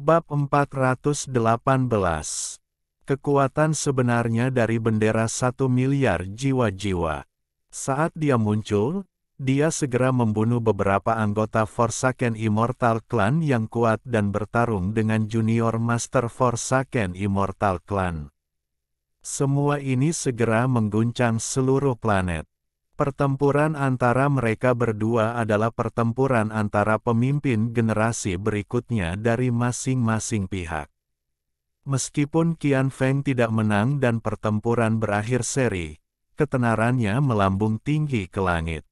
Bab 418. Kekuatan sebenarnya dari bendera 1 miliar jiwa-jiwa. Saat dia muncul, dia segera membunuh beberapa anggota Forsaken Immortal Clan yang kuat dan bertarung dengan Junior Master Forsaken Immortal Clan. Semua ini segera mengguncang seluruh planet. Pertempuran antara mereka berdua adalah pertempuran antara pemimpin generasi berikutnya dari masing-masing pihak. Meskipun Qian Feng tidak menang dan pertempuran berakhir seri, ketenarannya melambung tinggi ke langit.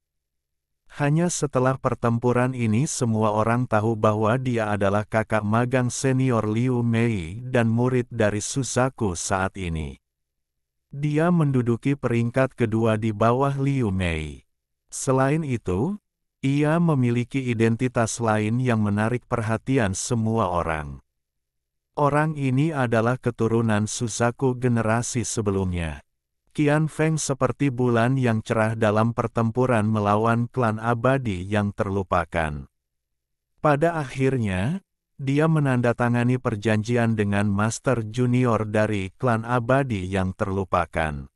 Hanya setelah pertempuran ini semua orang tahu bahwa dia adalah kakak magang senior Liu Mei dan murid dari Suzaku saat ini. Dia menduduki peringkat kedua di bawah Liu Mei. Selain itu, ia memiliki identitas lain yang menarik perhatian semua orang. Orang ini adalah keturunan Suzaku generasi sebelumnya. Qian Feng seperti bulan yang cerah dalam pertempuran melawan klan abadi yang terlupakan. Pada akhirnya, dia menandatangani perjanjian dengan Master Junior dari klan abadi yang terlupakan.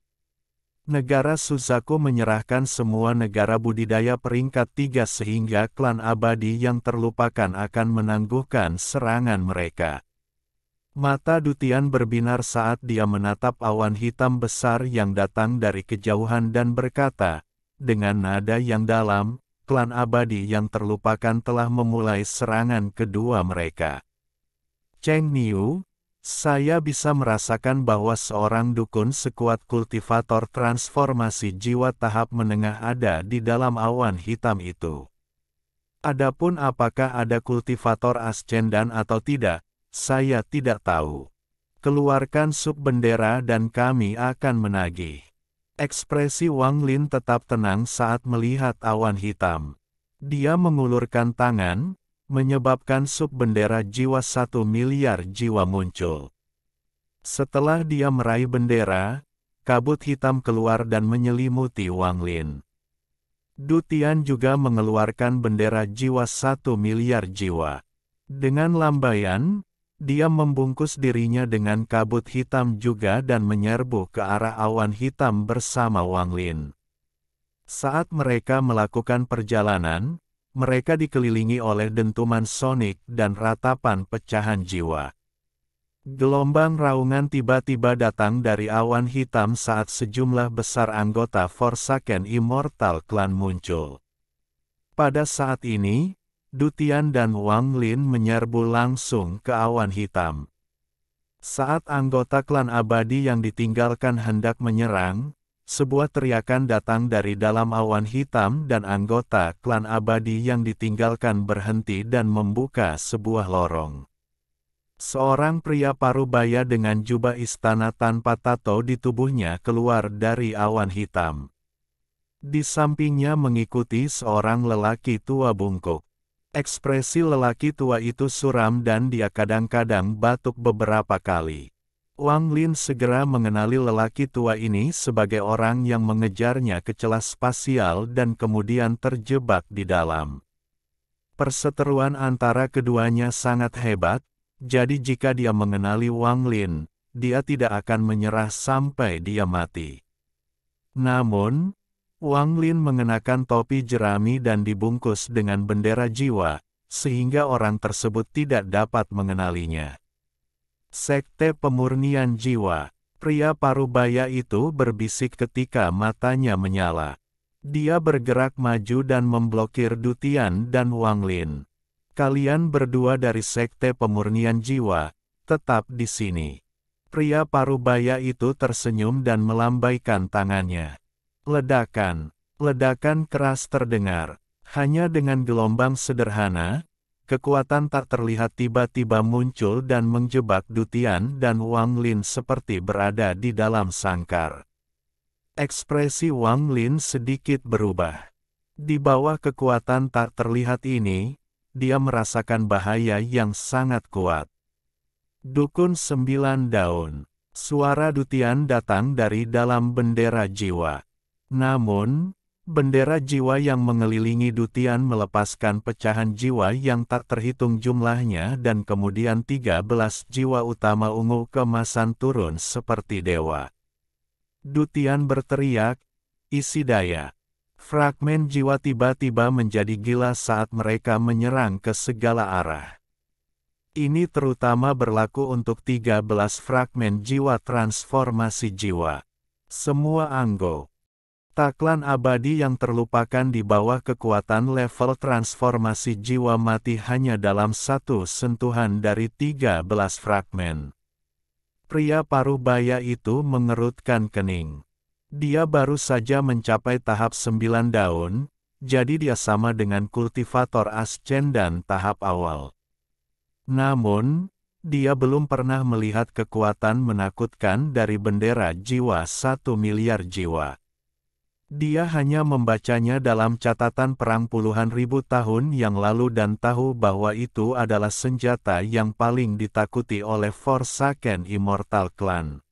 Negara Suzaku menyerahkan semua negara budidaya peringkat 3 sehingga klan abadi yang terlupakan akan menangguhkan serangan mereka. Mata Dutian berbinar saat dia menatap awan hitam besar yang datang dari kejauhan dan berkata, dengan nada yang dalam, klan abadi yang terlupakan telah memulai serangan kedua mereka. Cheng Niu, saya bisa merasakan bahwa seorang dukun sekuat kultivator transformasi jiwa tahap menengah ada di dalam awan hitam itu. Adapun apakah ada kultivator ascendan atau tidak, saya tidak tahu. Keluarkan sub bendera dan kami akan menagih. Ekspresi Wang Lin tetap tenang saat melihat awan hitam. Dia mengulurkan tangan, menyebabkan sub bendera jiwa 1 miliar jiwa muncul. Setelah dia meraih bendera, kabut hitam keluar dan menyelimuti Wang Lin. Dutian juga mengeluarkan bendera jiwa 1 miliar jiwa. Dengan lambaian, dia membungkus dirinya dengan kabut hitam juga dan menyerbu ke arah awan hitam bersama Wang Lin. Saat mereka melakukan perjalanan, mereka dikelilingi oleh dentuman sonik dan ratapan pecahan jiwa. Gelombang raungan tiba-tiba datang dari awan hitam saat sejumlah besar anggota Forsaken Immortal Clan muncul. Pada saat ini, Dutian dan Wang Lin menyerbu langsung ke awan hitam. Saat anggota klan abadi yang ditinggalkan hendak menyerang, sebuah teriakan datang dari dalam awan hitam dan anggota klan abadi yang ditinggalkan berhenti dan membuka sebuah lorong. Seorang pria parubaya dengan jubah istana tanpa tato di tubuhnya keluar dari awan hitam. Di sampingnya mengikuti seorang lelaki tua bungkuk. Ekspresi lelaki tua itu suram dan dia kadang-kadang batuk beberapa kali. Wang Lin segera mengenali lelaki tua ini sebagai orang yang mengejarnya ke celah spasial dan kemudian terjebak di dalam. Perseteruan antara keduanya sangat hebat, jadi jika dia mengenali Wang Lin, dia tidak akan menyerah sampai dia mati. Namun, Wang Lin mengenakan topi jerami dan dibungkus dengan bendera jiwa, sehingga orang tersebut tidak dapat mengenalinya. Sekte Pemurnian Jiwa. Pria parubaya itu berbisik ketika matanya menyala. Dia bergerak maju dan memblokir Dutian dan Wang Lin. Kalian berdua dari Sekte Pemurnian Jiwa, tetap di sini. Pria parubaya itu tersenyum dan melambaikan tangannya. Ledakan. Ledakan keras terdengar. Hanya dengan gelombang sederhana, kekuatan tak terlihat tiba-tiba muncul dan menjebak Dutian dan Wang Lin seperti berada di dalam sangkar. Ekspresi Wang Lin sedikit berubah. Di bawah kekuatan tak terlihat ini, dia merasakan bahaya yang sangat kuat. Dukun 9 daun. Suara Dutian datang dari dalam bendera jiwa. Namun, Bendera jiwa yang mengelilingi Dutian melepaskan pecahan jiwa yang tak terhitung jumlahnya dan kemudian 13 jiwa utama ungu keemasan turun seperti dewa. Dutian berteriak, isi daya. Fragmen jiwa tiba-tiba menjadi gila saat mereka menyerang ke segala arah. Ini terutama berlaku untuk 13 fragmen jiwa transformasi jiwa. Semua anggota klan abadi yang terlupakan di bawah kekuatan level transformasi jiwa mati hanya dalam satu sentuhan dari 13 fragmen. Pria paruh baya itu mengerutkan kening. Dia baru saja mencapai tahap 9 daun, jadi dia sama dengan kultivator ascendan tahap awal. Namun, dia belum pernah melihat kekuatan menakutkan dari bendera jiwa 1 miliar jiwa. Dia hanya membacanya dalam catatan perang puluhan ribu tahun yang lalu dan tahu bahwa itu adalah senjata yang paling ditakuti oleh Forsaken Immortal Clan.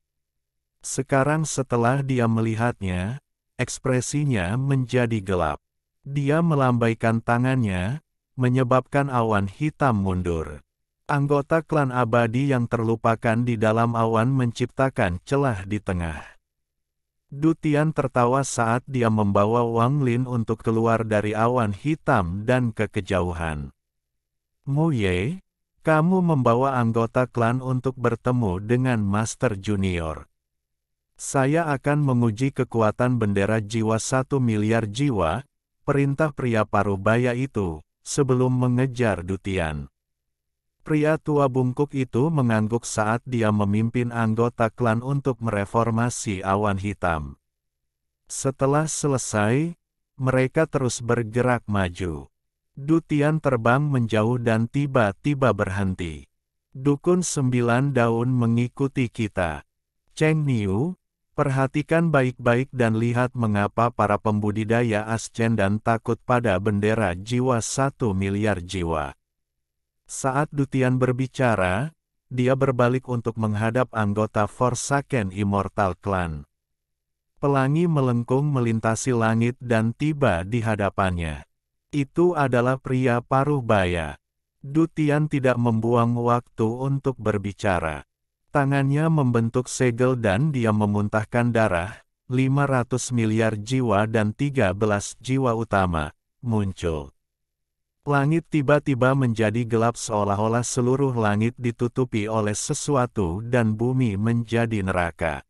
Sekarang setelah dia melihatnya, ekspresinya menjadi gelap. Dia melambaikan tangannya, menyebabkan awan hitam mundur. Anggota klan abadi yang terlupakan di dalam awan menciptakan celah di tengah. Dutian tertawa saat dia membawa Wang Lin untuk keluar dari awan hitam dan ke kejauhan. Mu Ye, kamu membawa anggota klan untuk bertemu dengan Master Junior. Saya akan menguji kekuatan bendera jiwa 1 miliar jiwa, perintah pria paruh baya itu, sebelum mengejar Dutian. Pria tua bungkuk itu mengangguk saat dia memimpin anggota klan untuk mereformasi awan hitam. Setelah selesai, mereka terus bergerak maju. Dutian terbang menjauh dan tiba-tiba berhenti. Dukun 9 daun mengikuti kita. Cheng Niu, perhatikan baik-baik dan lihat mengapa para pembudidaya ascendan takut pada bendera jiwa 1 miliar jiwa. Saat Dutian berbicara, dia berbalik untuk menghadap anggota Forsaken Immortal Clan. Pelangi melengkung melintasi langit dan tiba di hadapannya. Itu adalah pria paruh baya. Dutian tidak membuang waktu untuk berbicara. Tangannya membentuk segel dan dia memuntahkan darah. 500 miliar jiwa dan 13 jiwa utama muncul. Langit tiba-tiba menjadi gelap seolah-olah seluruh langit ditutupi oleh sesuatu dan bumi menjadi neraka.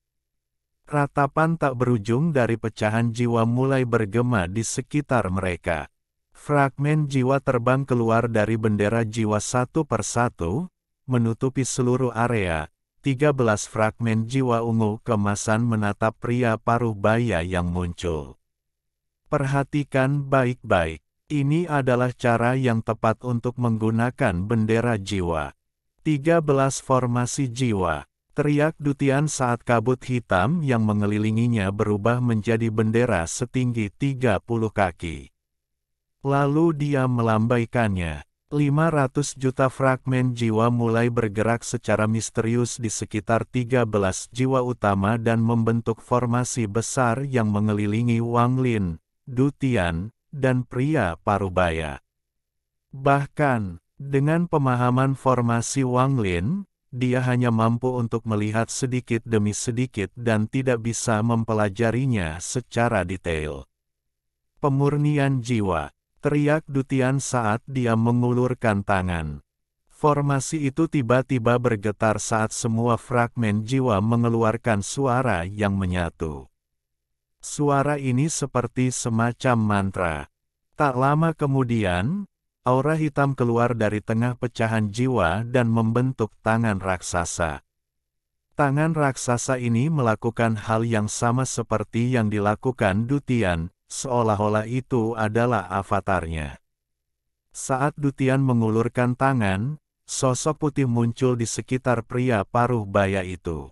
Ratapan tak berujung dari pecahan jiwa mulai bergema di sekitar mereka. Fragmen jiwa terbang keluar dari bendera jiwa satu persatu, menutupi seluruh area. 13 fragmen jiwa ungu keemasan menatap pria paruh baya yang muncul. Perhatikan baik-baik. Ini adalah cara yang tepat untuk menggunakan bendera jiwa. 13 formasi jiwa. Teriak Dutian saat kabut hitam yang mengelilinginya berubah menjadi bendera setinggi 30 kaki. Lalu dia melambaikannya. 500 juta fragmen jiwa mulai bergerak secara misterius di sekitar 13 jiwa utama dan membentuk formasi besar yang mengelilingi Wang Lin, Dutian, dan pria paruh baya. Bahkan, dengan pemahaman formasi Wang Lin, dia hanya mampu untuk melihat sedikit demi sedikit dan tidak bisa mempelajarinya secara detail. Pemurnian jiwa, teriak Dutian saat dia mengulurkan tangan. Formasi itu tiba-tiba bergetar saat semua fragmen jiwa mengeluarkan suara yang menyatu. Suara ini seperti semacam mantra. Tak lama kemudian, aura hitam keluar dari tengah pecahan jiwa dan membentuk tangan raksasa. Tangan raksasa ini melakukan hal yang sama seperti yang dilakukan Dutian, seolah-olah itu adalah avatarnya. Saat Dutian mengulurkan tangan, sosok putih muncul di sekitar pria paruh baya itu.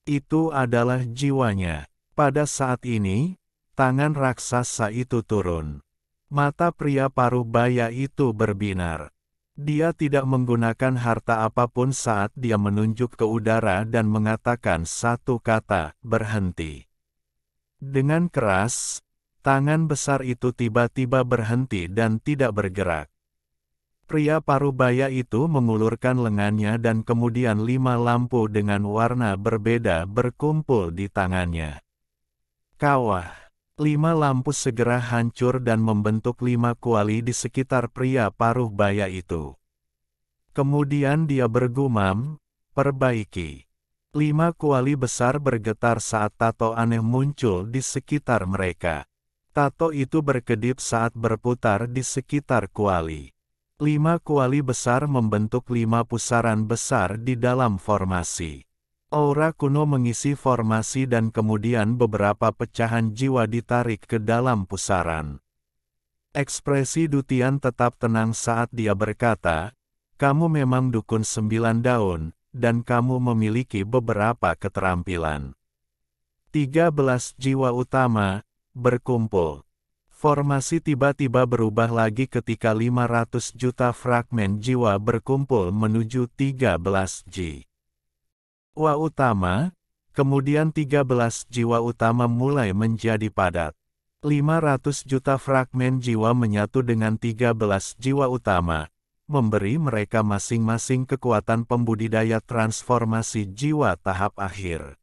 Itu adalah jiwanya. Pada saat ini, tangan raksasa itu turun. Mata pria paruh baya itu berbinar. Dia tidak menggunakan harta apapun saat dia menunjuk ke udara dan mengatakan satu kata, berhenti. Dengan keras, Tangan besar itu tiba-tiba berhenti dan tidak bergerak. Pria parubaya itu mengulurkan lengannya dan kemudian 5 lampu dengan warna berbeda berkumpul di tangannya. Kawah! 5 lampu segera hancur dan membentuk 5 kuali di sekitar pria parubaya itu. Kemudian dia bergumam, "Perbaiki." 5 kuali besar bergetar saat tato aneh muncul di sekitar mereka. Tato itu berkedip saat berputar di sekitar kuali. 5 kuali besar membentuk 5 pusaran besar di dalam formasi. Aura kuno mengisi formasi dan kemudian beberapa pecahan jiwa ditarik ke dalam pusaran. Ekspresi Dutian tetap tenang saat dia berkata, "Kamu memang dukun 9 daun, dan kamu memiliki beberapa keterampilan." 13 jiwa utama berkumpul. Formasi tiba-tiba berubah lagi ketika 500 juta fragmen jiwa berkumpul menuju 13 jiwa utama, kemudian 13 jiwa utama mulai menjadi padat. 500 juta fragmen jiwa menyatu dengan 13 jiwa utama, memberi mereka masing-masing kekuatan pembudidaya transformasi jiwa tahap akhir.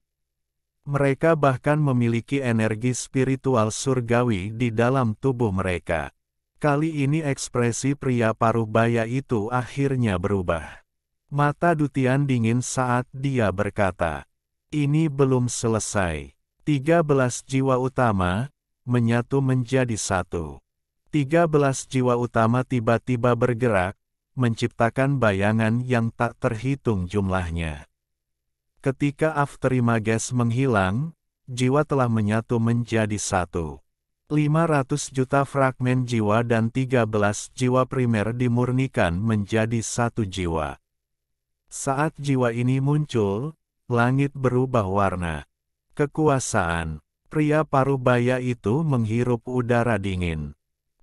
Mereka bahkan memiliki energi spiritual surgawi di dalam tubuh mereka. Kali ini ekspresi pria parubaya itu akhirnya berubah. Mata Dutian dingin saat dia berkata, "Ini belum selesai." 13 jiwa utama menyatu menjadi satu. 13 jiwa utama tiba-tiba bergerak, menciptakan bayangan yang tak terhitung jumlahnya. Ketika Afterimages menghilang, jiwa telah menyatu menjadi satu. 500 juta fragmen jiwa dan 13 jiwa primer dimurnikan menjadi satu jiwa. Saat jiwa ini muncul, langit berubah warna. Kekuasaan. Pria parubaya itu menghirup udara dingin.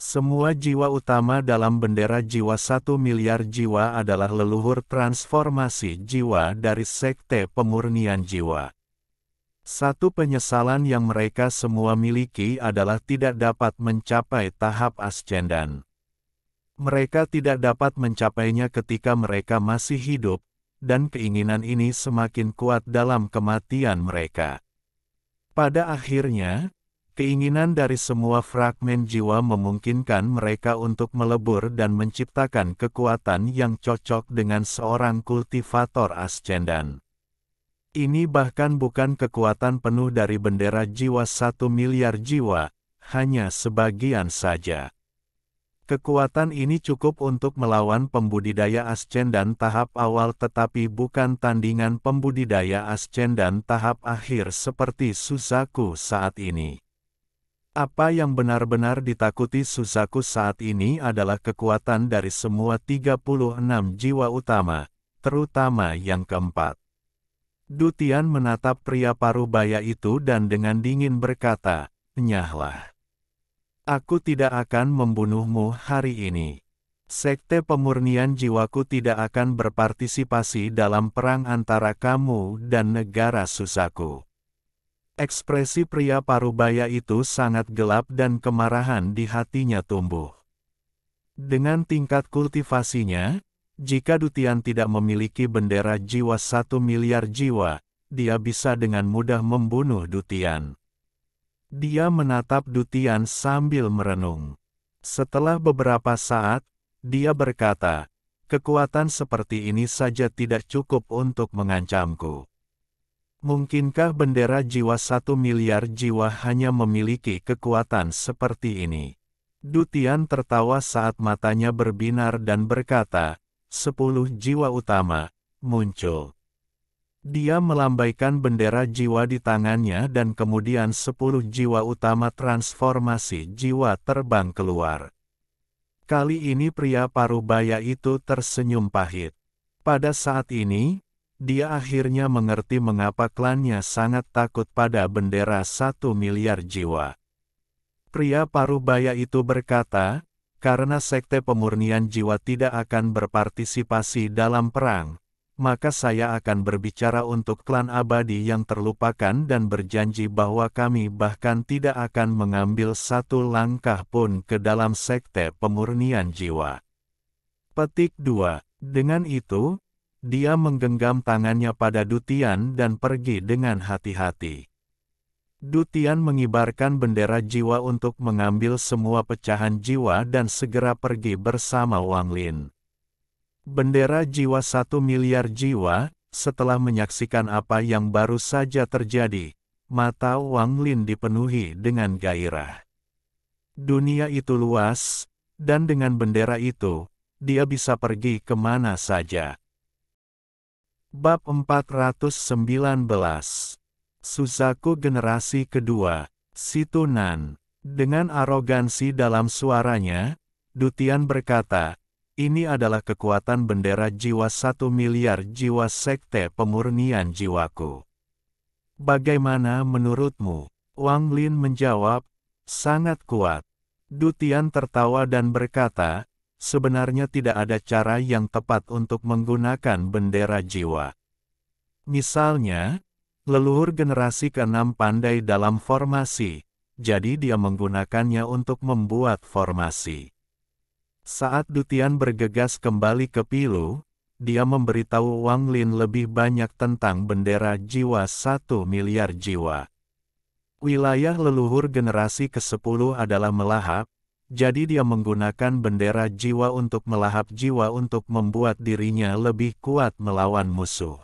Semua jiwa utama dalam bendera jiwa 1 miliar jiwa adalah leluhur transformasi jiwa dari Sekte Pemurnian Jiwa. Satu penyesalan yang mereka semua miliki adalah tidak dapat mencapai tahap ascendan. Mereka tidak dapat mencapainya ketika mereka masih hidup, dan keinginan ini semakin kuat dalam kematian mereka. Pada akhirnya, keinginan dari semua fragmen jiwa memungkinkan mereka untuk melebur dan menciptakan kekuatan yang cocok dengan seorang kultivator ascendan. Ini bahkan bukan kekuatan penuh dari bendera jiwa 1 miliar jiwa, hanya sebagian saja. Kekuatan ini cukup untuk melawan pembudidaya ascendan tahap awal tetapi bukan tandingan pembudidaya ascendan tahap akhir seperti Suzaku saat ini. Apa yang benar-benar ditakuti Suzaku saat ini adalah kekuatan dari semua 36 jiwa utama, terutama yang keempat. Dutian menatap pria parubaya itu dan dengan dingin berkata, "Nyahlah. Aku tidak akan membunuhmu hari ini. Sekte Pemurnian Jiwaku tidak akan berpartisipasi dalam perang antara kamu dan negara Suzaku." Ekspresi pria parubaya itu sangat gelap dan kemarahan di hatinya tumbuh. Dengan tingkat kultivasinya, jika Dutian tidak memiliki bendera jiwa 1 miliar jiwa, dia bisa dengan mudah membunuh Dutian. Dia menatap Dutian sambil merenung. Setelah beberapa saat, dia berkata, "Kekuatan seperti ini saja tidak cukup untuk mengancamku. Mungkinkah bendera jiwa 1 miliar jiwa hanya memiliki kekuatan seperti ini?" Dutian tertawa saat matanya berbinar dan berkata, "10 jiwa utama muncul." Dia melambaikan bendera jiwa di tangannya dan kemudian 10 jiwa utama transformasi jiwa terbang keluar. Kali ini pria parubaya itu tersenyum pahit. Pada saat ini, dia akhirnya mengerti mengapa klannya sangat takut pada bendera 1 miliar jiwa. Pria parubaya itu berkata, "Karena Sekte Pemurnian Jiwa tidak akan berpartisipasi dalam perang, maka saya akan berbicara untuk klan abadi yang terlupakan dan berjanji bahwa kami bahkan tidak akan mengambil satu langkah pun ke dalam sekte pemurnian jiwa. Petik 2. Dengan itu, dia menggenggam tangannya pada Dutian dan pergi dengan hati-hati. Dutian mengibarkan bendera jiwa untuk mengambil semua pecahan jiwa dan segera pergi bersama Wang Lin. Bendera jiwa 1 miliar jiwa. Setelah menyaksikan apa yang baru saja terjadi, mata Wang Lin dipenuhi dengan gairah. Dunia itu luas, dan dengan bendera itu, dia bisa pergi kemana saja. Bab 419. Suzaku generasi kedua, Situnan. Dengan arogansi dalam suaranya, Dutian berkata, "Ini adalah kekuatan bendera jiwa 1 miliar jiwa sekte pemurnian jiwaku. Bagaimana menurutmu?" Wang Lin menjawab, "Sangat kuat." Dutian tertawa dan berkata, "Sebenarnya tidak ada cara yang tepat untuk menggunakan bendera jiwa. Misalnya, leluhur generasi ke-6 pandai dalam formasi, jadi dia menggunakannya untuk membuat formasi." Saat Dutian bergegas kembali ke Pilu, dia memberitahu Wang Lin lebih banyak tentang bendera jiwa 1 miliar jiwa. Wilayah leluhur generasi ke-10 adalah melahap, jadi dia menggunakan bendera jiwa untuk melahap jiwa untuk membuat dirinya lebih kuat melawan musuh.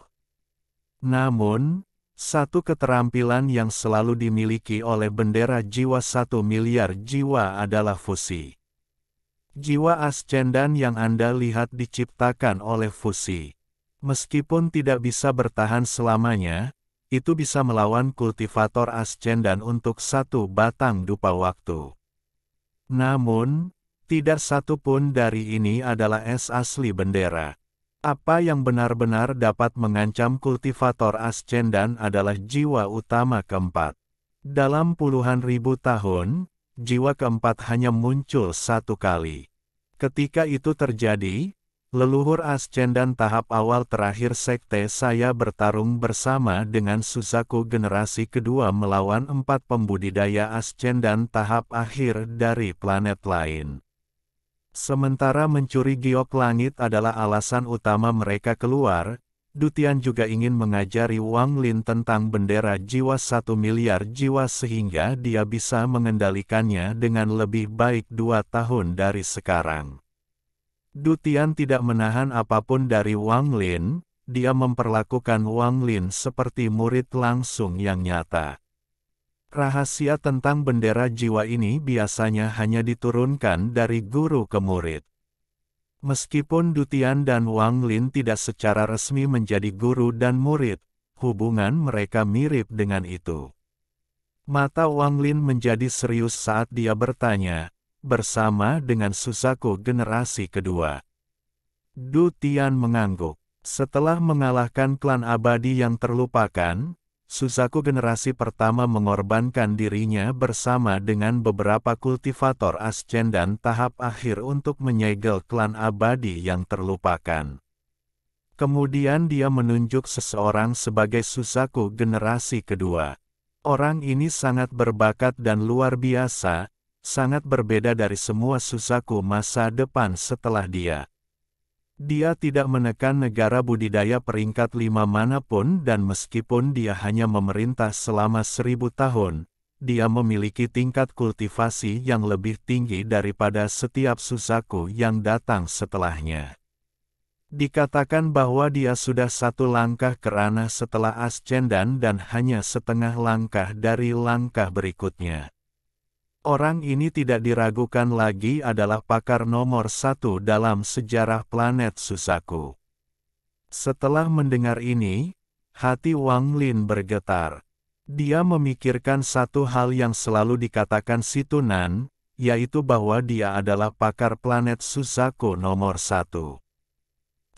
Namun, satu keterampilan yang selalu dimiliki oleh bendera jiwa 1 miliar jiwa adalah fusi. Jiwa ascendan yang Anda lihat diciptakan oleh fusi. Meskipun tidak bisa bertahan selamanya, itu bisa melawan kultivator ascendan untuk satu batang dupa waktu. Namun, tidak satu pun dari ini adalah es asli bendera. Apa yang benar-benar dapat mengancam kultivator ascendan adalah jiwa utama keempat. Dalam puluhan ribu tahun, jiwa keempat hanya muncul satu kali. Ketika itu terjadi, leluhur ascendan tahap awal terakhir sekte saya bertarung bersama dengan Suzaku generasi kedua melawan 4 pembudidaya ascendan tahap akhir dari planet lain. Sementara mencuri giok langit adalah alasan utama mereka keluar, Dutian juga ingin mengajari Wang Lin tentang bendera jiwa 1 miliar jiwa sehingga dia bisa mengendalikannya dengan lebih baik 2 tahun dari sekarang. Dutian tidak menahan apapun dari Wang Lin, dia memperlakukan Wang Lin seperti murid langsung yang nyata. Rahasia tentang bendera jiwa ini biasanya hanya diturunkan dari guru ke murid. Meskipun Dutian dan Wang Lin tidak secara resmi menjadi guru dan murid, hubungan mereka mirip dengan itu. Mata Wang Lin menjadi serius saat dia bertanya, bersama dengan Suzaku generasi kedua. Dutian mengangguk. Setelah mengalahkan klan abadi yang terlupakan, Suzaku generasi pertama mengorbankan dirinya bersama dengan beberapa kultivator ascendan tahap akhir untuk menyegel klan abadi yang terlupakan. Kemudian dia menunjuk seseorang sebagai Suzaku generasi kedua. Orang ini sangat berbakat dan luar biasa, sangat berbeda dari semua Suzaku masa depan setelah dia. Dia tidak menekan negara budidaya peringkat 5 manapun dan meskipun dia hanya memerintah selama 1000 tahun, dia memiliki tingkat kultivasi yang lebih tinggi daripada setiap Suzaku yang datang setelahnya. Dikatakan bahwa dia sudah satu langkah ke ranah setelah Ascendan dan hanya setengah langkah dari langkah berikutnya. Orang ini tidak diragukan lagi adalah pakar nomor 1 dalam sejarah planet Suzaku. Setelah mendengar ini, hati Wang Lin bergetar. Dia memikirkan satu hal yang selalu dikatakan Situnan, yaitu bahwa dia adalah pakar planet Suzaku nomor 1.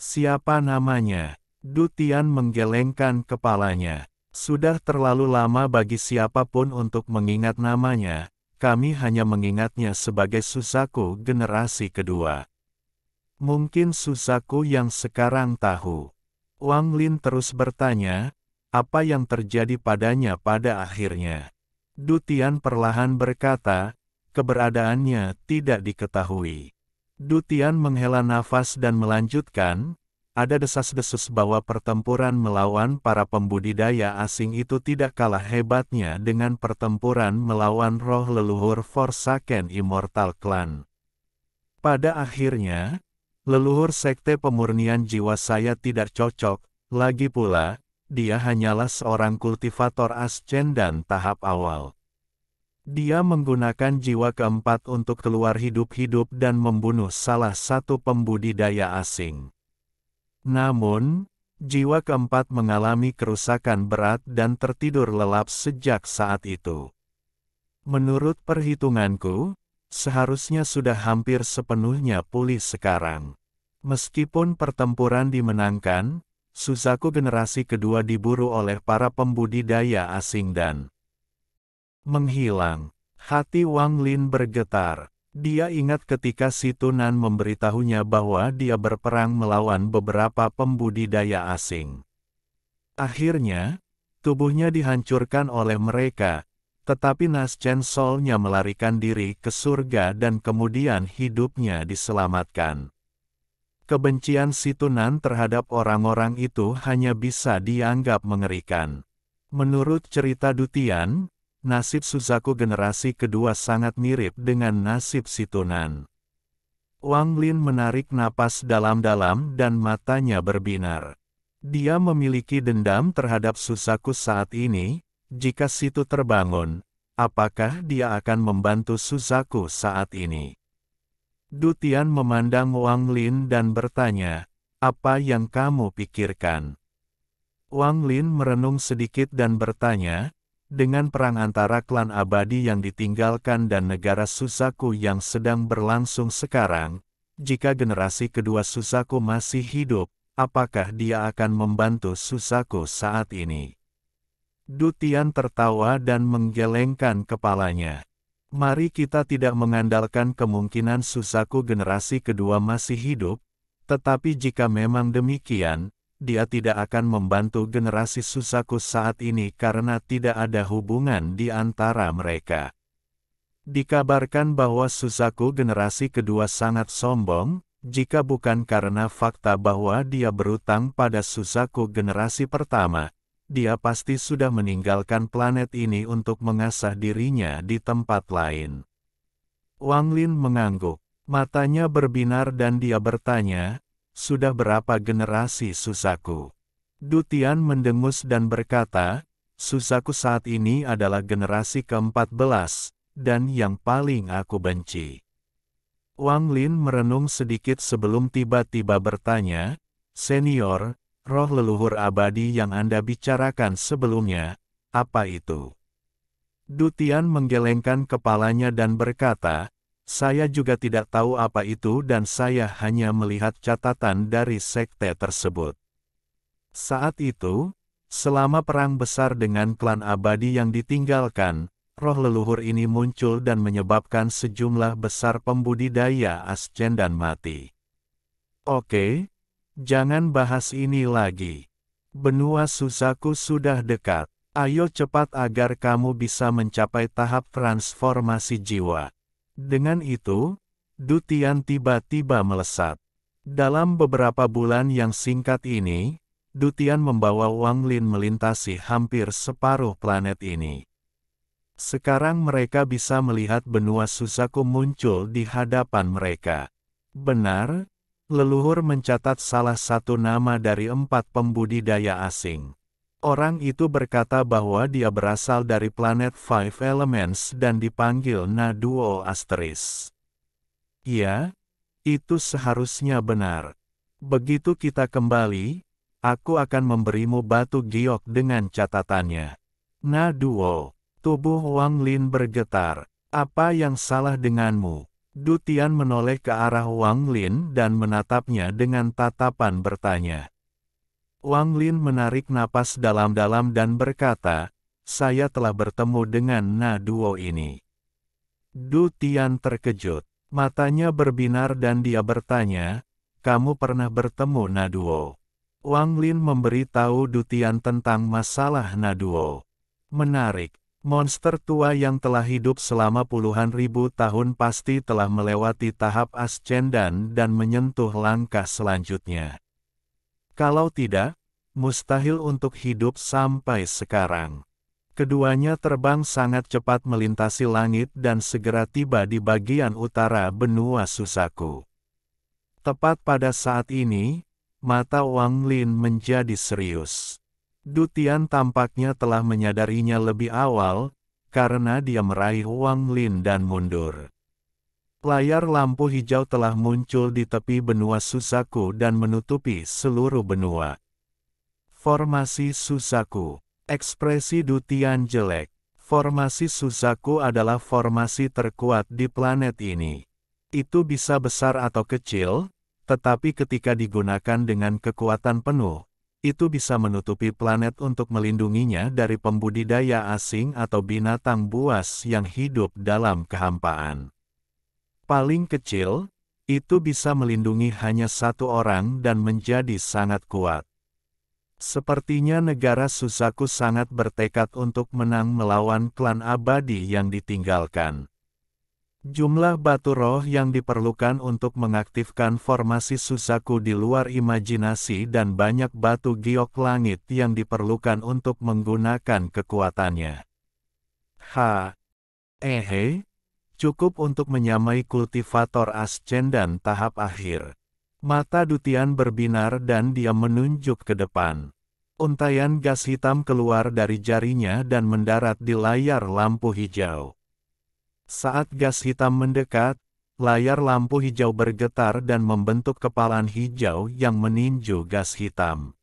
Siapa namanya? Dutian menggelengkan kepalanya. Sudah terlalu lama bagi siapapun untuk mengingat namanya. Kami hanya mengingatnya sebagai Suzaku generasi kedua. Mungkin Suzaku yang sekarang tahu. Wang Lin terus bertanya, apa yang terjadi padanya pada akhirnya. Du Tian perlahan berkata, keberadaannya tidak diketahui. Du Tian menghela nafas dan melanjutkan, ada desas-desus bahwa pertempuran melawan para pembudidaya asing itu tidak kalah hebatnya dengan pertempuran melawan roh leluhur Forsaken Immortal Clan. Pada akhirnya, leluhur sekte pemurnian jiwa saya tidak cocok, lagi pula, dia hanyalah seorang kultivator ascendan tahap awal. Dia menggunakan jiwa keempat untuk keluar hidup-hidup dan membunuh salah satu pembudidaya asing. Namun, jiwa keempat mengalami kerusakan berat dan tertidur lelap sejak saat itu. Menurut perhitunganku, seharusnya sudah hampir sepenuhnya pulih sekarang. Meskipun pertempuran dimenangkan, Suzaku generasi kedua diburu oleh para pembudidaya asing dan menghilang. Hati Wang Lin bergetar. Dia ingat ketika si Tunan memberitahunya bahwa dia berperang melawan beberapa pembudidaya asing. Akhirnya, tubuhnya dihancurkan oleh mereka, tetapi Naschen Soul-nya melarikan diri ke surga dan kemudian hidupnya diselamatkan. Kebencian si Tunan terhadap orang-orang itu hanya bisa dianggap mengerikan. Menurut cerita Du Tian, nasib Suzaku generasi kedua sangat mirip dengan nasib si Tunan. Wang Lin menarik napas dalam-dalam dan matanya berbinar. Dia memiliki dendam terhadap Suzaku saat ini. Jika situ terbangun, apakah dia akan membantu Suzaku saat ini? Du Tian memandang Wang Lin dan bertanya, apa yang kamu pikirkan? Wang Lin merenung sedikit dan bertanya, dengan perang antara klan abadi yang ditinggalkan dan negara Suzaku yang sedang berlangsung sekarang, jika generasi kedua Suzaku masih hidup, apakah dia akan membantu Suzaku saat ini? Du Tian tertawa dan menggelengkan kepalanya. Mari kita tidak mengandalkan kemungkinan Suzaku generasi kedua masih hidup, tetapi jika memang demikian, dia tidak akan membantu generasi Suzaku saat ini karena tidak ada hubungan di antara mereka. Dikabarkan bahwa Suzaku generasi kedua sangat sombong, jika bukan karena fakta bahwa dia berutang pada Suzaku generasi pertama, dia pasti sudah meninggalkan planet ini untuk mengasah dirinya di tempat lain. Wang Lin mengangguk, matanya berbinar dan dia bertanya, sudah berapa generasi Suzaku? Du Tian mendengus dan berkata, Suzaku saat ini adalah generasi ke-14, dan yang paling aku benci. Wang Lin merenung sedikit sebelum tiba-tiba bertanya, Senior, roh leluhur abadi yang Anda bicarakan sebelumnya, apa itu? Du Tian menggelengkan kepalanya dan berkata, saya juga tidak tahu apa itu dan saya hanya melihat catatan dari sekte tersebut. Saat itu, selama perang besar dengan klan abadi yang ditinggalkan, roh leluhur ini muncul dan menyebabkan sejumlah besar pembudidaya ascendan mati. Oke, jangan bahas ini lagi. Benua Suzaku sudah dekat. Ayo cepat agar kamu bisa mencapai tahap transformasi jiwa. Dengan itu, Du Tian tiba-tiba melesat. Dalam beberapa bulan yang singkat ini, Du Tian membawa Wang Lin melintasi hampir separuh planet ini. Sekarang mereka bisa melihat benua Suzaku muncul di hadapan mereka. Benar, leluhur mencatat salah satu nama dari 4 pembudidaya asing. Orang itu berkata bahwa dia berasal dari planet Five Elements dan dipanggil Na-Duo Asteris. Ya, itu seharusnya benar. Begitu kita kembali, aku akan memberimu batu giok dengan catatannya. Na-Duo, tubuh Wang Lin bergetar. Apa yang salah denganmu? Du Tian menoleh ke arah Wang Lin dan menatapnya dengan tatapan bertanya. Wang Lin menarik napas dalam-dalam dan berkata, saya telah bertemu dengan Na-Duo ini. Du Tian terkejut. Matanya berbinar dan dia bertanya, kamu pernah bertemu Na-Duo? Wang Lin memberitahu Dutian tentang masalah Naduo. Menarik. Monster tua yang telah hidup selama puluhan ribu tahun pasti telah melewati tahap ascendan dan menyentuh langkah selanjutnya. Kalau tidak, mustahil untuk hidup sampai sekarang. Keduanya terbang sangat cepat melintasi langit dan segera tiba di bagian utara benua Suzaku. Tepat pada saat ini, mata Wang Lin menjadi serius. Dutian tampaknya telah menyadarinya lebih awal, karena dia meraih Wang Lin dan mundur. Layar lampu hijau telah muncul di tepi benua Suzaku dan menutupi seluruh benua. Formasi Suzaku. Ekspresi Dutian jelek. Formasi Suzaku adalah formasi terkuat di planet ini. Itu bisa besar atau kecil, tetapi ketika digunakan dengan kekuatan penuh, itu bisa menutupi planet untuk melindunginya dari pembudidaya asing atau binatang buas yang hidup dalam kehampaan. Paling kecil, itu bisa melindungi hanya satu orang dan menjadi sangat kuat. Sepertinya negara Suzaku sangat bertekad untuk menang melawan klan abadi yang ditinggalkan. Jumlah batu roh yang diperlukan untuk mengaktifkan formasi Suzaku di luar imajinasi dan banyak batu giok langit yang diperlukan untuk menggunakan kekuatannya. Cukup untuk menyamai kultivator ascendan tahap akhir. Mata Dutian berbinar dan dia menunjuk ke depan. Untaian gas hitam keluar dari jarinya dan mendarat di layar lampu hijau. Saat gas hitam mendekat, layar lampu hijau bergetar dan membentuk kepalan hijau yang meninju gas hitam.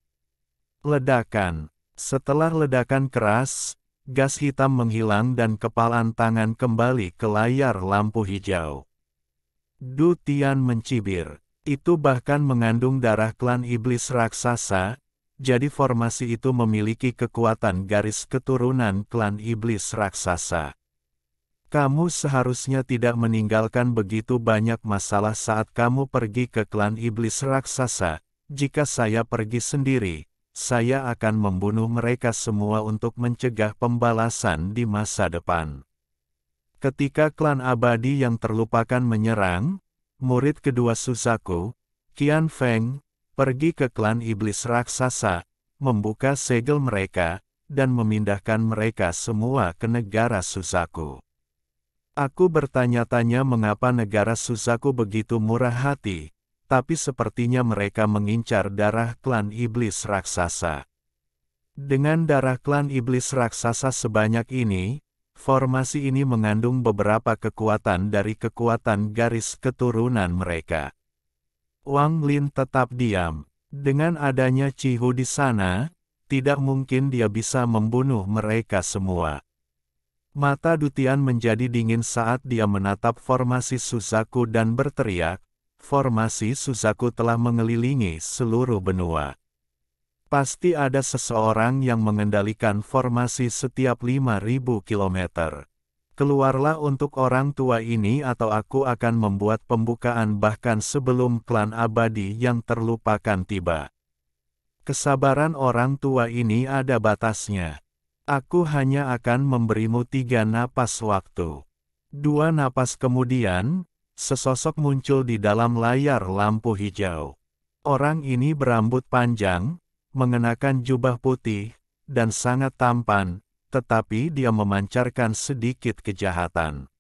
Ledakan. Setelah ledakan keras, gas hitam menghilang dan kepalan tangan kembali ke layar lampu hijau. Dutian mencibir. Itu bahkan mengandung darah klan iblis raksasa, jadi formasi itu memiliki kekuatan garis keturunan klan iblis raksasa. Kamu seharusnya tidak meninggalkan begitu banyak masalah saat kamu pergi ke klan iblis raksasa. Jika saya pergi sendiri, saya akan membunuh mereka semua untuk mencegah pembalasan di masa depan. Ketika klan abadi yang terlupakan menyerang, murid kedua Suzaku, Qian Feng, pergi ke klan iblis raksasa, membuka segel mereka, dan memindahkan mereka semua ke negara Suzaku. Aku bertanya-tanya mengapa negara Suzaku begitu murah hati, tapi sepertinya mereka mengincar darah klan iblis raksasa. Dengan darah klan iblis raksasa sebanyak ini, formasi ini mengandung beberapa kekuatan dari kekuatan garis keturunan mereka. Wang Lin tetap diam. Dengan adanya Cihu di sana, tidak mungkin dia bisa membunuh mereka semua. Mata Dutian menjadi dingin saat dia menatap formasi Suzaku dan berteriak, formasi Suzaku telah mengelilingi seluruh benua. Pasti ada seseorang yang mengendalikan formasi setiap 5.000 kilometer. Keluarlah untuk orang tua ini atau aku akan membuat pembukaan bahkan sebelum klan abadi yang terlupakan tiba. Kesabaran orang tua ini ada batasnya. Aku hanya akan memberimu 3 napas waktu. 2 napas kemudian, sesosok muncul di dalam layar lampu hijau. Orang ini berambut panjang, mengenakan jubah putih, dan sangat tampan, tetapi dia memancarkan sedikit kejahatan.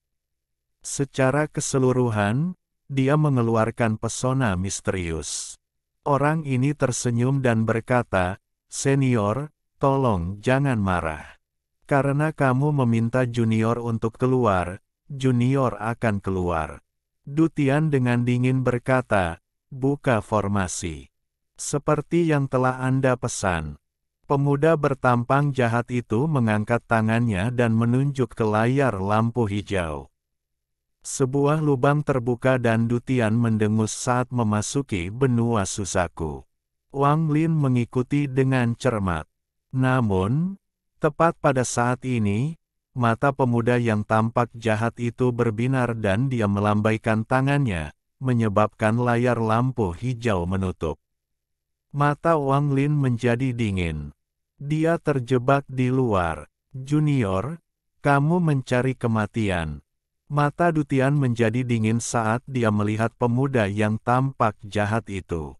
Secara keseluruhan, dia mengeluarkan pesona misterius. Orang ini tersenyum dan berkata, "Senior, tolong jangan marah. Karena kamu meminta junior untuk keluar, junior akan keluar." Dutian dengan dingin berkata, "Buka formasi. Seperti yang telah Anda pesan." Pemuda bertampang jahat itu mengangkat tangannya dan menunjuk ke layar lampu hijau. Sebuah lubang terbuka dan Dutian mendengus saat memasuki benua Suzaku. Wang Lin mengikuti dengan cermat. Namun, tepat pada saat ini, mata pemuda yang tampak jahat itu berbinar dan dia melambaikan tangannya, menyebabkan layar lampu hijau menutup. Mata Wang Lin menjadi dingin. Dia terjebak di luar. Junior, kamu mencari kematian. Mata Dutian menjadi dingin saat dia melihat pemuda yang tampak jahat itu.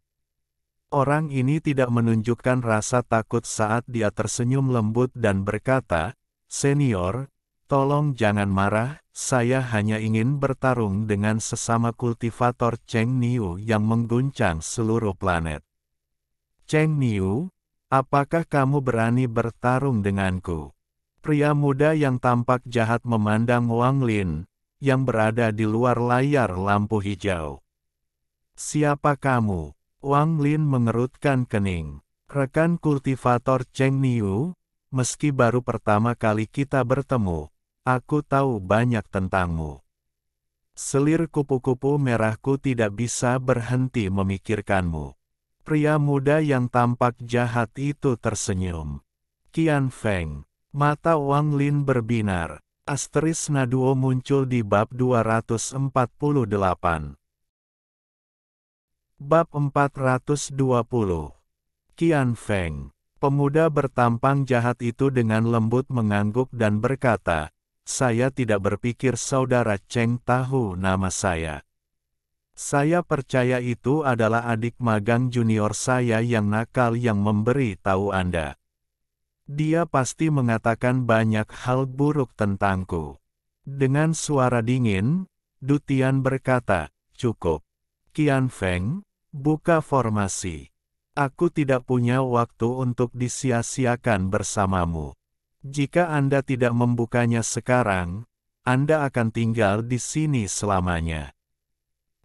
Orang ini tidak menunjukkan rasa takut saat dia tersenyum lembut dan berkata, "Senior, tolong jangan marah, saya hanya ingin bertarung dengan sesama kultivator Cheng Niu yang mengguncang seluruh planet." "Cheng Niu, apakah kamu berani bertarung denganku?" Pria muda yang tampak jahat memandang Wang Lin, yang berada di luar layar lampu hijau. "Siapa kamu?" Wang Lin mengerutkan kening. "Rekan kultivator Cheng Niu, meski baru pertama kali kita bertemu, aku tahu banyak tentangmu." Selir kupu-kupu merahku tidak bisa berhenti memikirkanmu. Pria muda yang tampak jahat itu tersenyum. "Qian Feng." Mata Wang Lin berbinar. Asteris Naduo muncul di bab 248. Bab 420. Qian Feng. Pemuda bertampang jahat itu dengan lembut mengangguk dan berkata, "Saya tidak berpikir saudara Cheng tahu nama saya. Saya percaya itu adalah adik magang junior saya yang nakal yang memberi tahu Anda. Dia pasti mengatakan banyak hal buruk tentangku." Dengan suara dingin, Dutian berkata, "Cukup. Qian Feng, buka formasi. Aku tidak punya waktu untuk disia-siakan bersamamu. Jika Anda tidak membukanya sekarang, Anda akan tinggal di sini selamanya."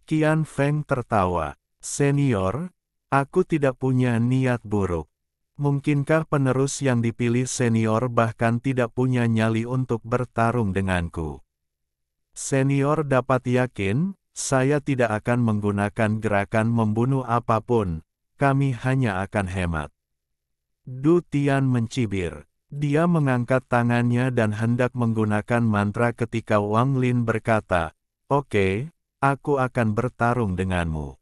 Qian Feng tertawa. "Senior, aku tidak punya niat buruk. Mungkinkah penerus yang dipilih senior bahkan tidak punya nyali untuk bertarung denganku? Senior dapat yakin, saya tidak akan menggunakan gerakan membunuh apapun, kami hanya akan hemat." Dutian mencibir. Dia mengangkat tangannya dan hendak menggunakan mantra ketika Wang Lin berkata, "Oke, aku akan bertarung denganmu."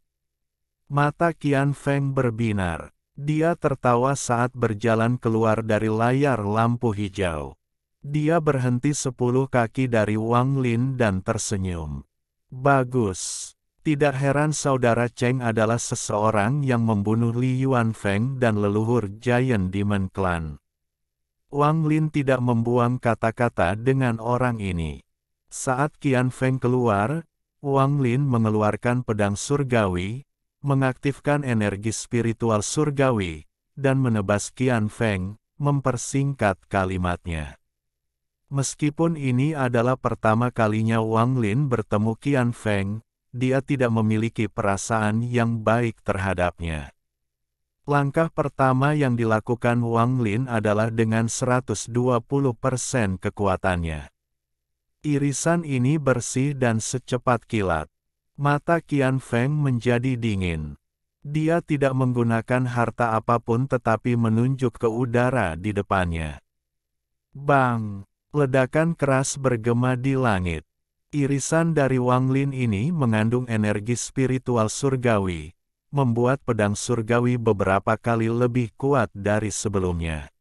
Mata Qian Feng berbinar. Dia tertawa saat berjalan keluar dari layar lampu hijau. Dia berhenti 10 kaki dari Wang Lin dan tersenyum. "Bagus. Tidak heran saudara Cheng adalah seseorang yang membunuh Li Yuanfeng dan leluhur Giant Demon Clan." Wang Lin tidak membuang kata-kata dengan orang ini. Saat Qian Feng keluar, Wang Lin mengeluarkan pedang surgawi, mengaktifkan energi spiritual surgawi, dan menebas Qian Feng, mempersingkat kalimatnya. Meskipun ini adalah pertama kalinya Wang Lin bertemu Qian Feng, dia tidak memiliki perasaan yang baik terhadapnya. Langkah pertama yang dilakukan Wang Lin adalah dengan 120% kekuatannya. Irisan ini bersih dan secepat kilat. Mata Qian Feng menjadi dingin. Dia tidak menggunakan harta apapun tetapi menunjuk ke udara di depannya. Bang! Ledakan keras bergema di langit. Irisan dari Wang Lin ini mengandung energi spiritual surgawi, membuat pedang surgawi beberapa kali lebih kuat dari sebelumnya.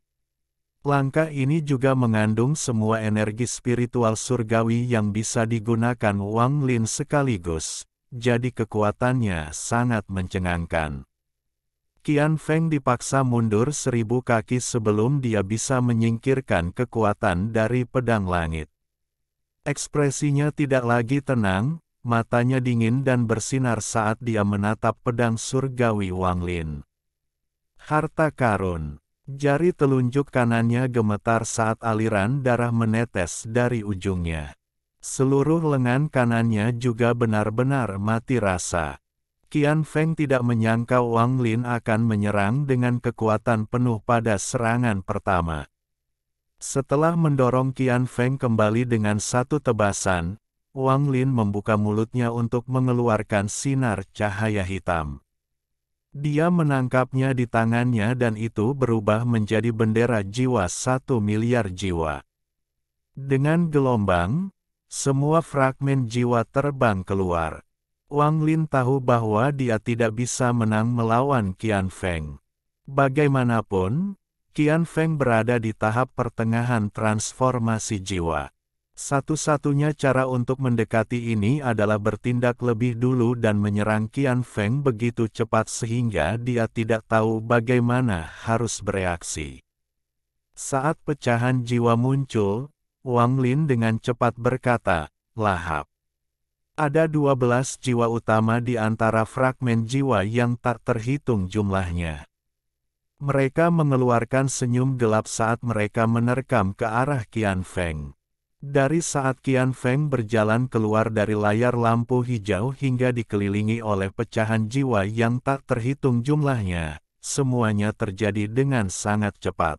Langkah ini juga mengandung semua energi spiritual surgawi yang bisa digunakan Wang Lin sekaligus. Jadi kekuatannya sangat mencengangkan. Qian Feng dipaksa mundur 1000 kaki sebelum dia bisa menyingkirkan kekuatan dari pedang langit. Ekspresinya tidak lagi tenang, matanya dingin dan bersinar saat dia menatap pedang surgawi Wang Lin. Harta karun. Jari telunjuk kanannya gemetar saat aliran darah menetes dari ujungnya. Seluruh lengan kanannya juga benar-benar mati rasa. Qian Feng tidak menyangka Wang Lin akan menyerang dengan kekuatan penuh pada serangan pertama. Setelah mendorong Qian Feng kembali dengan satu tebasan, Wang Lin membuka mulutnya untuk mengeluarkan sinar cahaya hitam. Dia menangkapnya di tangannya dan itu berubah menjadi bendera jiwa 1 miliar jiwa. Dengan gelombang, semua fragmen jiwa terbang keluar. Wang Lin tahu bahwa dia tidak bisa menang melawan Qian Feng. Bagaimanapun, Qian Feng berada di tahap pertengahan transformasi jiwa. Satu-satunya cara untuk mendekati ini adalah bertindak lebih dulu dan menyerang Qian Feng begitu cepat sehingga dia tidak tahu bagaimana harus bereaksi. Saat pecahan jiwa muncul, Wang Lin dengan cepat berkata, "Lahap." Ada 12 jiwa utama di antara fragmen jiwa yang tak terhitung jumlahnya. Mereka mengeluarkan senyum gelap saat mereka menerkam ke arah Qian Feng. Dari saat Qian Feng berjalan keluar dari layar lampu hijau hingga dikelilingi oleh pecahan jiwa yang tak terhitung jumlahnya, semuanya terjadi dengan sangat cepat.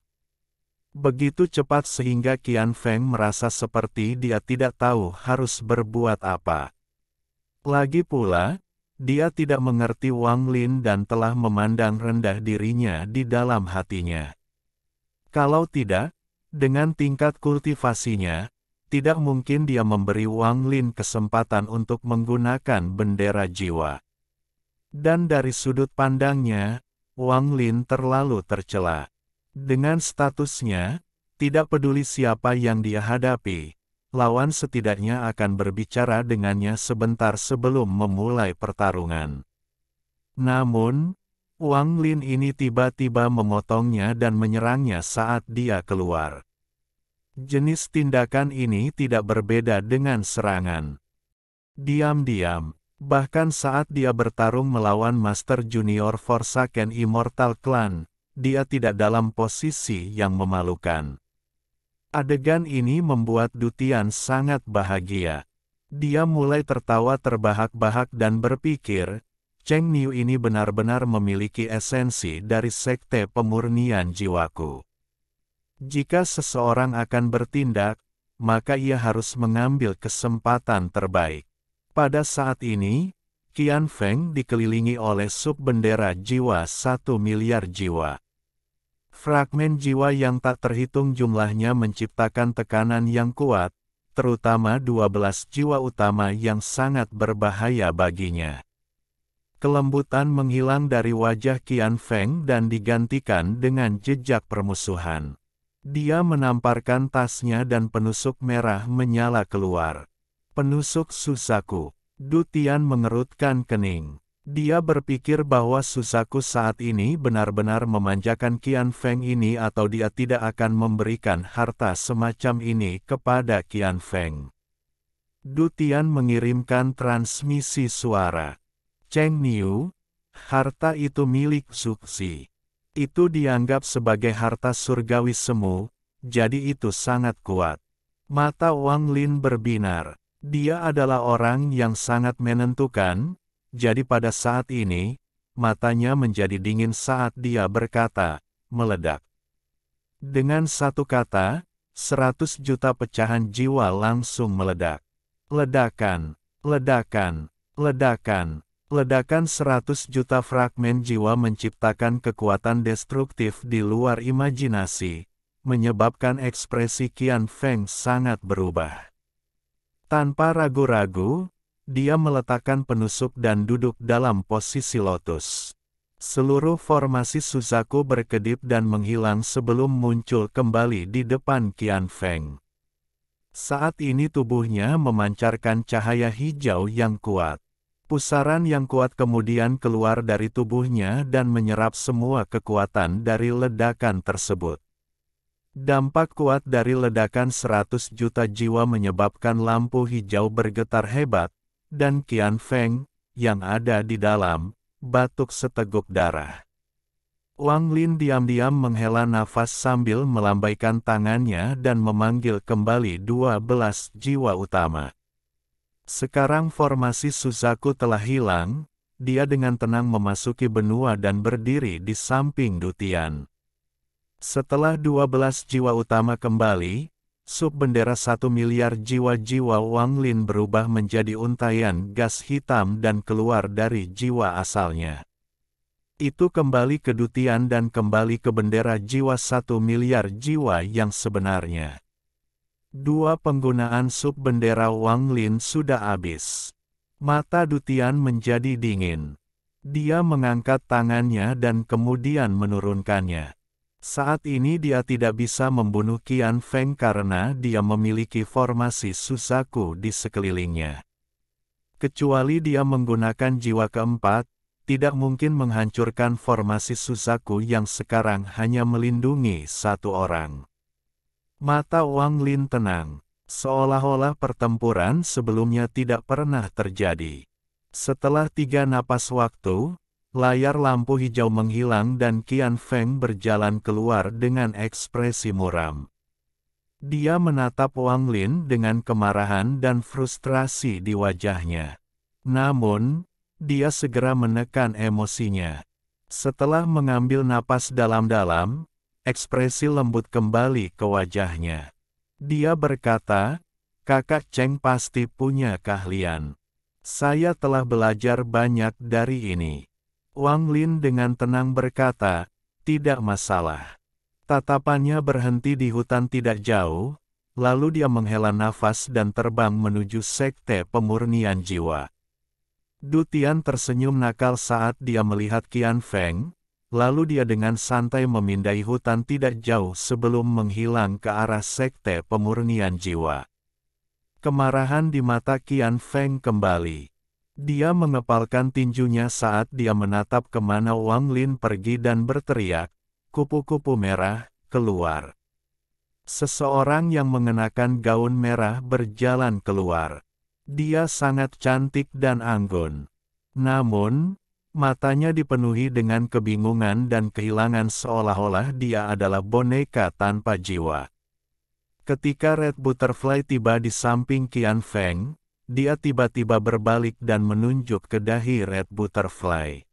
Begitu cepat sehingga Qian Feng merasa seperti dia tidak tahu harus berbuat apa. Lagi pula, dia tidak mengerti Wang Lin dan telah memandang rendah dirinya di dalam hatinya. Kalau tidak, dengan tingkat kultivasinya, tidak mungkin dia memberi Wang Lin kesempatan untuk menggunakan bendera jiwa. Dan dari sudut pandangnya, Wang Lin terlalu tercela. Dengan statusnya, tidak peduli siapa yang dia hadapi, lawan setidaknya akan berbicara dengannya sebentar sebelum memulai pertarungan. Namun, Wang Lin ini tiba-tiba memotongnya dan menyerangnya saat dia keluar. Jenis tindakan ini tidak berbeda dengan serangan. Diam-diam, bahkan saat dia bertarung melawan Master Junior Forsaken Immortal Clan, dia tidak dalam posisi yang memalukan. Adegan ini membuat Dutian sangat bahagia. Dia mulai tertawa terbahak-bahak dan berpikir, Cheng Niu ini benar-benar memiliki esensi dari sekte pemurnian jiwaku. Jika seseorang akan bertindak, maka ia harus mengambil kesempatan terbaik. Pada saat ini, Qian Feng dikelilingi oleh sub-bendera jiwa 1 miliar jiwa. Fragmen jiwa yang tak terhitung jumlahnya menciptakan tekanan yang kuat, terutama 12 jiwa utama yang sangat berbahaya baginya. Kelembutan menghilang dari wajah Qian Feng dan digantikan dengan jejak permusuhan. Dia menamparkan tasnya dan penusuk merah menyala keluar. Penusuk Suzaku. Dutian mengerutkan kening. Dia berpikir bahwa Suzaku saat ini benar-benar memanjakan Qian Feng ini atau dia tidak akan memberikan harta semacam ini kepada Qian Feng. Dutian mengirimkan transmisi suara. Cheng Niu, harta itu milik Zuxi. Itu dianggap sebagai harta surgawi semu, jadi itu sangat kuat. Mata Wang Lin berbinar. Dia adalah orang yang sangat menentukan. Jadi pada saat ini, matanya menjadi dingin saat dia berkata, meledak. Dengan satu kata, 100 juta pecahan jiwa langsung meledak. Ledakan, ledakan, ledakan, ledakan 100 juta fragmen jiwa menciptakan kekuatan destruktif di luar imajinasi, menyebabkan ekspresi Qian Feng sangat berubah. Tanpa ragu-ragu, dia meletakkan penusuk dan duduk dalam posisi lotus. Seluruh formasi Suzaku berkedip dan menghilang sebelum muncul kembali di depan Qian Feng. Saat ini tubuhnya memancarkan cahaya hijau yang kuat. Pusaran yang kuat kemudian keluar dari tubuhnya dan menyerap semua kekuatan dari ledakan tersebut. Dampak kuat dari ledakan 100 juta jiwa menyebabkan lampu hijau bergetar hebat, dan Qian Feng, yang ada di dalam, batuk seteguk darah. Wang Lin diam-diam menghela nafas sambil melambaikan tangannya dan memanggil kembali 12 jiwa utama. Sekarang formasi Suzaku telah hilang, dia dengan tenang memasuki benua dan berdiri di samping Dutian. Setelah 12 jiwa utama kembali, sub-bendera 1 miliar jiwa-jiwa Wang Lin berubah menjadi untaian gas hitam dan keluar dari jiwa asalnya. Itu kembali ke Dutian dan kembali ke bendera jiwa 1 miliar jiwa yang sebenarnya. Dua penggunaan sub-bendera Wang Lin sudah habis. Mata Dutian menjadi dingin. Dia mengangkat tangannya dan kemudian menurunkannya. Saat ini dia tidak bisa membunuh Qian Feng karena dia memiliki formasi Suzaku di sekelilingnya. Kecuali dia menggunakan jiwa keempat, tidak mungkin menghancurkan formasi Suzaku yang sekarang hanya melindungi satu orang. Mata Wang Lin tenang, seolah-olah pertempuran sebelumnya tidak pernah terjadi. Setelah 3 napas waktu, layar lampu hijau menghilang dan Qian Feng berjalan keluar dengan ekspresi muram. Dia menatap Wang Lin dengan kemarahan dan frustrasi di wajahnya. Namun, dia segera menekan emosinya. Setelah mengambil napas dalam-dalam, ekspresi lembut kembali ke wajahnya. Dia berkata, "Kakak Cheng pasti punya keahlian. Saya telah belajar banyak dari ini." Wang Lin dengan tenang berkata, "Tidak masalah." Tatapannya berhenti di hutan tidak jauh, lalu dia menghela nafas dan terbang menuju sekte pemurnian jiwa. Dutian tersenyum nakal saat dia melihat Qian Feng, lalu dia dengan santai memindai hutan tidak jauh sebelum menghilang ke arah sekte pemurnian jiwa. Kemarahan di mata Qian Feng kembali. Dia mengepalkan tinjunya saat dia menatap kemana Wang Lin pergi dan berteriak, "Kupu-kupu merah, keluar!" Seseorang yang mengenakan gaun merah berjalan keluar. Dia sangat cantik dan anggun. Namun, matanya dipenuhi dengan kebingungan dan kehilangan seolah-olah dia adalah boneka tanpa jiwa. Ketika Red Butterfly tiba di samping Qian Feng, dia tiba-tiba berbalik dan menunjuk ke dahi Red Butterfly.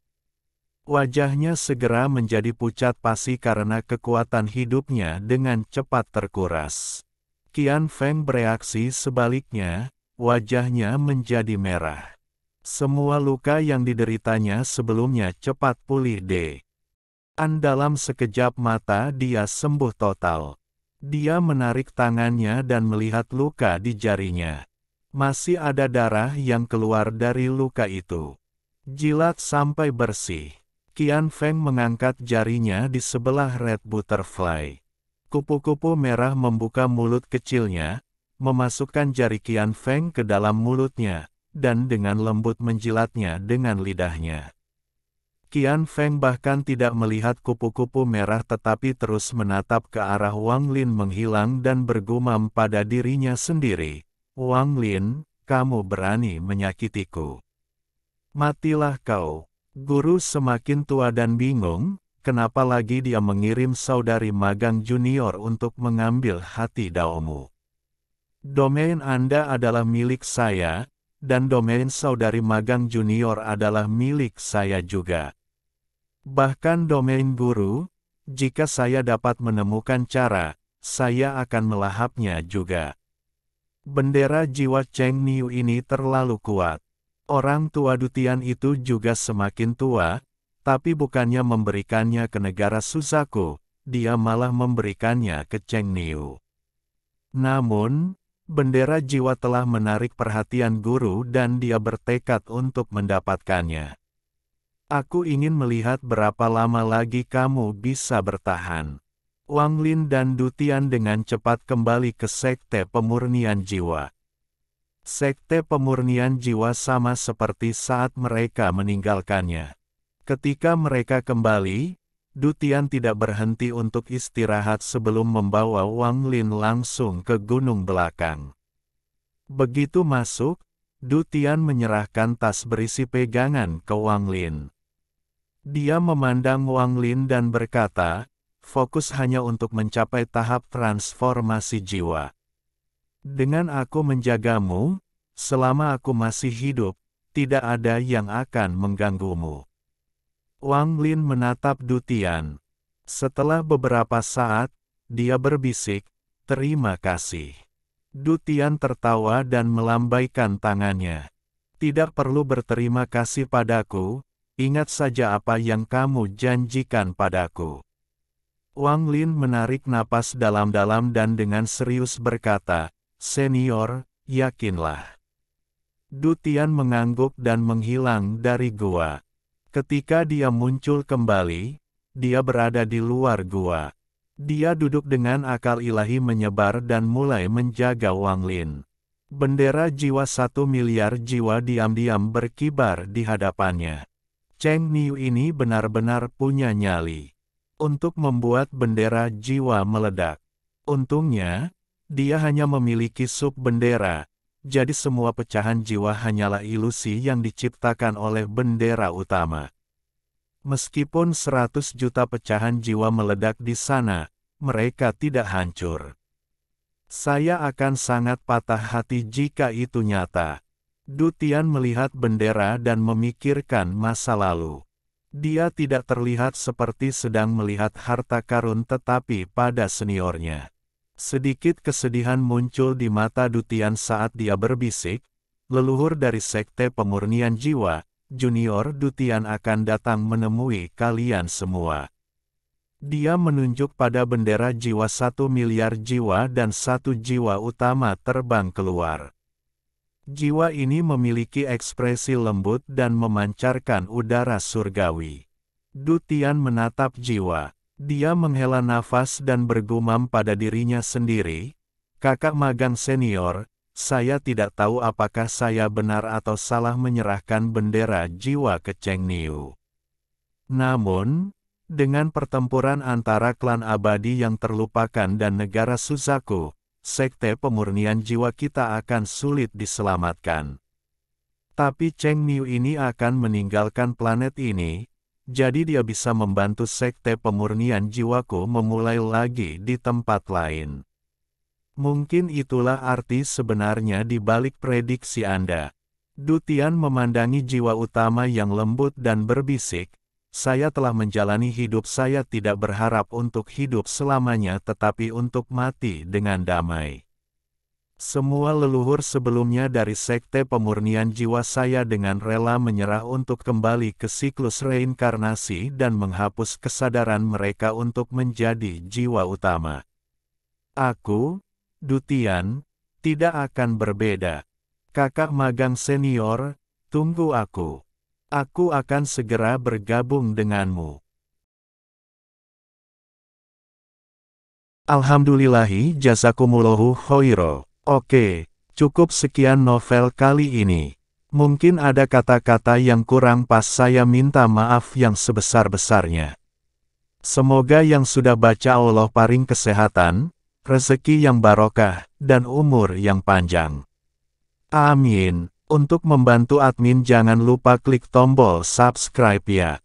Wajahnya segera menjadi pucat pasi karena kekuatan hidupnya dengan cepat terkuras. Qian Feng bereaksi sebaliknya, wajahnya menjadi merah. Semua luka yang dideritanya sebelumnya cepat pulih dalam sekejap mata dia sembuh total. Dia menarik tangannya dan melihat luka di jarinya. Masih ada darah yang keluar dari luka itu. Jilat sampai bersih. Qian Feng mengangkat jarinya di sebelah Red Butterfly. Kupu-kupu merah membuka mulut kecilnya, memasukkan jari Qian Feng ke dalam mulutnya, dan dengan lembut menjilatnya dengan lidahnya. Qian Feng bahkan tidak melihat kupu-kupu merah tetapi terus menatap ke arah Wang Lin menghilang dan bergumam pada dirinya sendiri, "Wang Lin, kamu berani menyakitiku. Matilah kau." Guru semakin tua dan bingung, kenapa lagi dia mengirim saudari magang junior untuk mengambil hati Daomu. Domain Anda adalah milik saya, dan domain saudari magang junior adalah milik saya juga. Bahkan domain guru, jika saya dapat menemukan cara, saya akan melahapnya juga. Bendera jiwa Cheng Niu ini terlalu kuat. Orang tua Dutian itu juga semakin tua, tapi bukannya memberikannya ke negara Suzaku, dia malah memberikannya ke Cheng Niu. Namun, bendera jiwa telah menarik perhatian guru dan dia bertekad untuk mendapatkannya. "Aku ingin melihat berapa lama lagi kamu bisa bertahan." Wang Lin dan Dutian dengan cepat kembali ke sekte pemurnian jiwa. Sekte pemurnian jiwa sama seperti saat mereka meninggalkannya. Ketika mereka kembali, Dutian tidak berhenti untuk istirahat sebelum membawa Wang Lin langsung ke gunung belakang. Begitu masuk, Dutian menyerahkan tas berisi pegangan ke Wang Lin. Dia memandang Wang Lin dan berkata, "Fokus hanya untuk mencapai tahap transformasi jiwa. Dengan aku menjagamu, selama aku masih hidup, tidak ada yang akan mengganggumu." Wang Lin menatap Dutian. Setelah beberapa saat, dia berbisik, "Terima kasih." Dutian tertawa dan melambaikan tangannya. "Tidak perlu berterima kasih padaku, ingat saja apa yang kamu janjikan padaku." Wang Lin menarik napas dalam-dalam dan dengan serius berkata, "Senior, yakinlah. Du Tian mengangguk dan menghilang dari gua. Ketika dia muncul kembali, dia berada di luar gua. Dia duduk dengan akal ilahi menyebar dan mulai menjaga Wang Lin. Bendera jiwa 1 miliar jiwa diam-diam berkibar di hadapannya. Cheng Niu ini benar-benar punya nyali untuk membuat bendera jiwa meledak. Untungnya, dia hanya memiliki sub bendera, jadi semua pecahan jiwa hanyalah ilusi yang diciptakan oleh bendera utama. Meskipun 100 juta pecahan jiwa meledak di sana, mereka tidak hancur. Saya akan sangat patah hati jika itu nyata. Du Tian melihat bendera dan memikirkan masa lalu. Dia tidak terlihat seperti sedang melihat harta karun tetapi pada seniornya. Sedikit kesedihan muncul di mata Du Tian saat dia berbisik, leluhur dari Sekte Pemurnian Jiwa, Junior Du Tian akan datang menemui kalian semua. Dia menunjuk pada bendera jiwa 1 miliar jiwa dan 1 jiwa utama terbang keluar. Jiwa ini memiliki ekspresi lembut dan memancarkan udara surgawi. Du Tian menatap jiwa. Dia menghela nafas dan bergumam pada dirinya sendiri, "Kakak magang senior, saya tidak tahu apakah saya benar atau salah menyerahkan bendera jiwa ke Cheng Niu. Namun, dengan pertempuran antara klan abadi yang terlupakan dan negara Suzaku, Sekte Pemurnian Jiwa kita akan sulit diselamatkan. Tapi Cheng Niu ini akan meninggalkan planet ini, jadi dia bisa membantu Sekte Pemurnian Jiwaku memulai lagi di tempat lain." Mungkin itulah arti sebenarnya di balik prediksi Anda. Du Tian memandangi jiwa utama yang lembut dan berbisik, "Saya telah menjalani hidup, saya tidak berharap untuk hidup selamanya tetapi untuk mati dengan damai. Semua leluhur sebelumnya dari Sekte Pemurnian Jiwa saya dengan rela menyerah untuk kembali ke siklus reinkarnasi dan menghapus kesadaran mereka untuk menjadi jiwa utama. Aku, Du Tian, tidak akan berbeda. Kakak magang senior, tunggu aku. Aku akan segera bergabung denganmu." Alhamdulillahi jazakumullahu khoiro. Oke, cukup sekian novel kali ini. Mungkin ada kata-kata yang kurang pas, saya minta maaf yang sebesar-besarnya. Semoga yang sudah baca Allah paring kesehatan, rezeki yang barokah, dan umur yang panjang. Amin. Untuk membantu admin jangan lupa klik tombol subscribe ya.